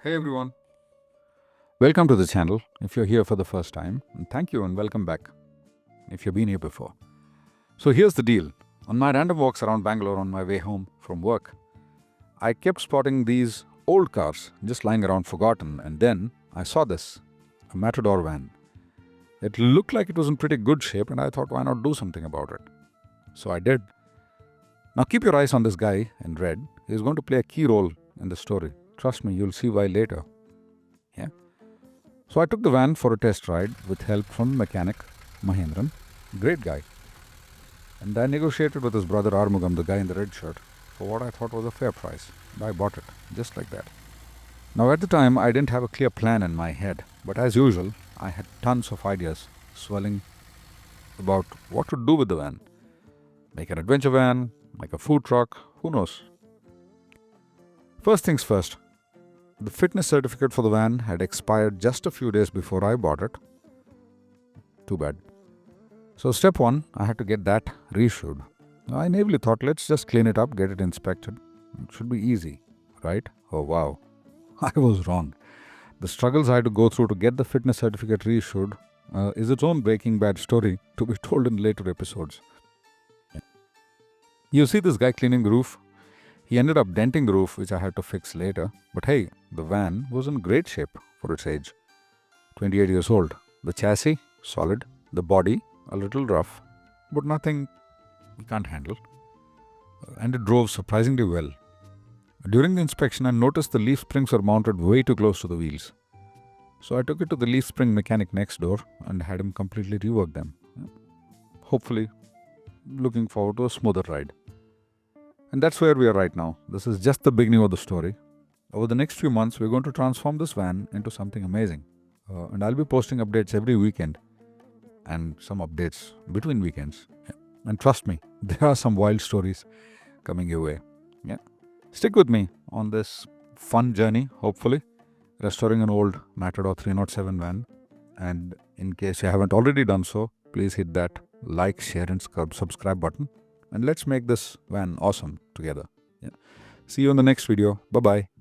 Hey everyone, welcome to the channel. If you're here for the first time, and thank you and welcome back if you've been here before. So here's the deal. On my random walks around Bangalore on my way home from work, I kept spotting these old cars just lying around forgotten, and then I saw this a Matador van. It looked like it was in pretty good shape, and I thought, why not do something about it? So I did. Now keep your eyes on this guy in red. He's going to play a key role in the story. Trust me, you'll see why later. Yeah. So I took the van for a test ride with help from the mechanic, Mahendran. Great guy. And I negotiated with his brother Armugam, the guy in the red shirt, for what I thought was a fair price. And I bought it, just like that. Now at the time, I didn't have a clear plan in my head, but as usual, I had tons of ideas swelling about what to do with the van. Make an adventure van, make a food truck, who knows. First things first, the fitness certificate for the van had expired just a few days before I bought it. Too bad. So step one, I had to get that reissued. I naively thought, let's just clean it up, get it inspected. It should be easy, right? Oh wow, I was wrong. The struggles I had to go through to get the fitness certificate reissued is its own Breaking Bad story to be told in later episodes. You see this guy cleaning the roof? He ended up denting the roof, which I had to fix later. But hey, the van was in great shape for its age. 28 years old. The chassis, solid. The body, a little rough, but nothing you can't handle. And it drove surprisingly well. During the inspection, I noticed the leaf springs were mounted way too close to the wheels. So I took it to the leaf spring mechanic next door and had him completely rework them. Hopefully, looking forward to a smoother ride. And that's where we are right now. This is just the beginning of the story. Over the next few months, we're going to transform this van into something amazing. And I'll be posting updates every weekend and some updates between weekends. Yeah. And trust me, there are some wild stories coming your way. Yeah. Stick with me on this fun journey, hopefully, restoring an old Matador 307 van. And in case you haven't already done so, please hit that like, share, and subscribe button. And let's make this van awesome together. Yeah. See you in the next video. Bye bye.